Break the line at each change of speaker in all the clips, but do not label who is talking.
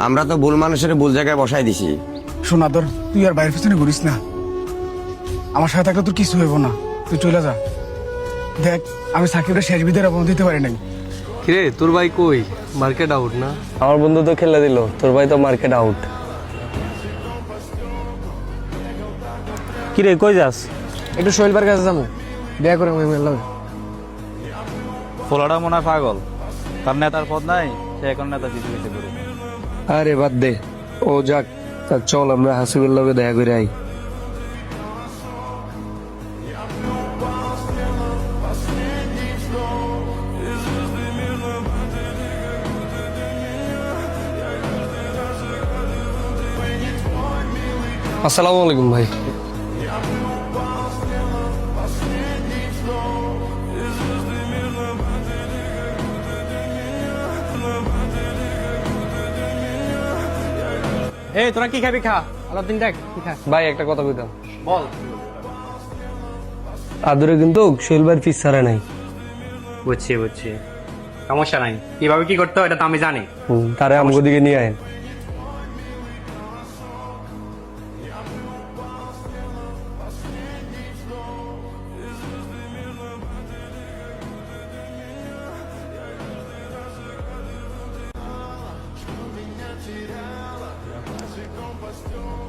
আমরা তো ভুল মানুষের ভুল জায়গায় বসাই দিছি।
সোনাদর, তুই আর বাইরের পিছনে ঘুরিস না। আমার সাথে থাকলে তোর কিছু হইব না, তুই চলে যা। দেখ, আমি সাকিবের শেষ বিদের অবদান দিতে পারি নাই।
কিরে তোর ভাই কই? মার্কেট আউট না?
আমার বন্ধু তো খেলে দিল, তোর ভাই তো মার্কেট আউট।
কিরে কই যাস?
একটু শৈলবার কাছে যাবো, বিয়া করে আমি মেলাম।
ফোলাটা মনে হয় পাগল, তার নেতার পদ নাই, সে এখন নেতা দিতে দিতে করুক।
আরে বাদ দে, ও যাক। তা চল আমরা হাসিবের লগে দেখা করে আই। আসসালামু আলাইকুম ভাই।
এই তোরা কি খাবি খা, আলাদিন দেখ কি খা।
ভাই একটা কথা কইতাম।
বল।
আদরে কিন্তু শৈলবার ফিস ছাড়া নাই।
বুঝছি বুঝছি, সমস্যা নাই। কিভাবে কি করতে হয় এটা তো আমি জানি।
তারে আমগো দিকে নিয়ে আয়।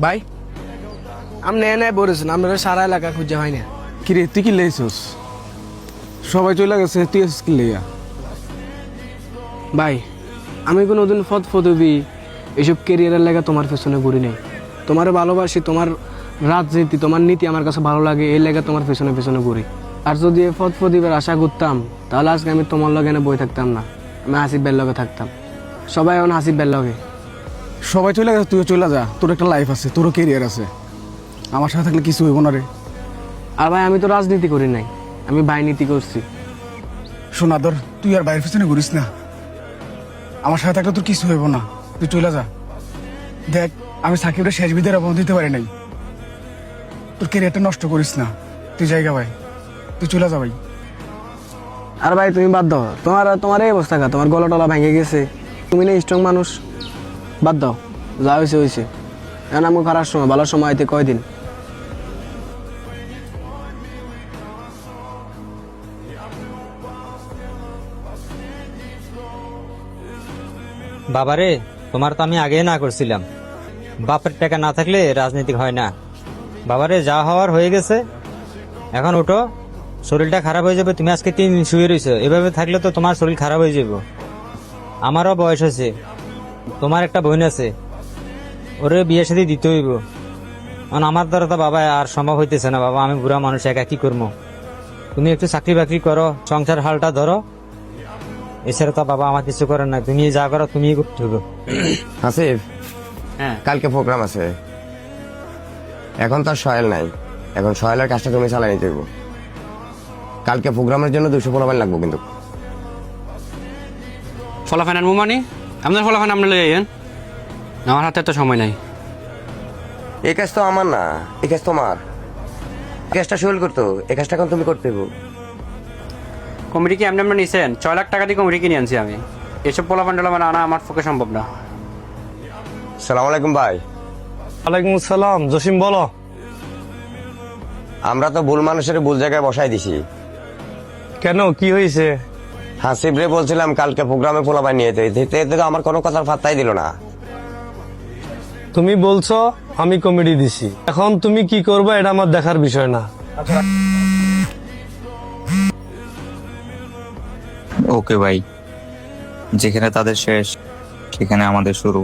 ভাই আপনি এনে বলেছেন, আপনারা সারা এলাকা খুঁজে হয় না।
কিরে, তুই কি লেছিস? সবাই চলে গেছে, তুই আসিস কি লেয়া?
ভাই আমি কোনোদিন ফদবি এইসব কেরিয়ারের লেগে তোমার পেছনে ঘুরি নাই। তোমার ভালোবাসি, তোমার রাজনীতি, তোমার নীতি আমার কাছে ভালো লাগে, এই লেগে তোমার পেছনে পেছনে ঘুরি। আর যদি এই ফদবির আশা করতাম তাহলে আজকে আমি তোমার লগে এনে বই থাকতাম না, আমি হাসিব বের লগে থাকতাম। সবাই এখন হাসিব বের লগে।
সবাই চলে গেছে, তুইও চলে যা। তোর একটা লাইফ আছে, তোরও কেরিয়ার আছে। আমার সাথে থাকলে কিছু হইব না রে।
আর ভাই আমি তো রাজনীতি করি নাই, আমি বাইনীতি করছি।
সোনাদর, তুই আর বাইরের পিছনে ঘুরিস না। আমার সাথে থাকলে তোর কিছু হইব না, তুই চলে যা। দেখ, আমি সাকিবের শেষ বিদের অবদান দিতে পারি নাই। তোর কেরিয়ারটা নষ্ট করিস না, তুই জায়গা ভাই, তুই চলে যা ভাই।
আর ভাই তুমি বাদ দাও, তোমার এই অবস্থা কা, তোমার গলা টলা ভেঙে গেছে, তুমি না স্ট্রং মানুষ। বাদ দাও, যা হয়েছে হয়েছে। এখন আমি খারাপ সময়, ভালো সময় আইতে কয়দিন।
বাবারে, তোমার তো আমি আগেই না করছিলাম, বাপের টাকা না থাকলে রাজনীতি হয় না। বাবারে, যা হওয়ার হয়ে গেছে, এখন ওঠো, শরীরটা খারাপ হয়ে যাবে। তুমি আজকে 3 দিন শুয়ে রয়েছো, এভাবে থাকলে তো তোমার শরীর খারাপ হয়ে যাবে। আমারও বয়স হয়েছে, তোমার একটা বোন আছে, ওরে বিয়ে সাথে দিতে হইব। কারণ আমার দ্বারা তো বাবা আর সম্ভব হইতেছে না। বাবা, আমি বুড়া মানুষ, একা কি করবো? তুমি একটু চাকরি বাকরি করো, সংসার হালটা ধরো। এছাড়া তো বাবা আমার কিছু করার নাই, তুমি যা করো তুমি করতে হবে।
হাসিব,
হ্যাঁ
কালকে প্রোগ্রাম আছে। এখন তো আর সয়েল নাই, এখন সয়েলের কাজটা তুমি চালাই নিতে হইব। কালকে প্রোগ্রামের জন্য 200 পোলাপান লাগবো কিন্তু।
ফলাফান আনবো মানে আপনার ফলাফান আপনি লই আইয়েন, আমার হাতে তো সময় নাই।
এই কাজ তো আমার না, এই কাজ তোমার। এই কাজটা সোহেল করতো, এই কাজটা এখন তুমি করতে হইব।
কমিটি কি আপনি নিছেন? 6 লাখ টাকা দিয়ে কমিটি কিনে আনছি আমি। এসব ফলাফান টলাফান আনা আমার পক্ষে সম্ভব না।
সালাম আলাইকুম ভাই।
ওয়ালাইকুম আসসালাম। জসিম বলো।
আমরা তো ভুল মানুষের ভুল জায়গায় বসাই দিছি।
কেন, কি হয়েছে?
হাসিব রে বলছিলাম কালকে প্রোগ্রামে পোলাপান নিয়ে যেতে, এতে তো আমার কোনো কথার পাত্তাই দিল না।
তুমি বলছো, আমি কমেডি দিছি, এখন তুমি কি করবে এটা আমার দেখার বিষয় না।
ওকে ভাই, যেখানে তাদের শেষ সেখানে আমাদের শুরু।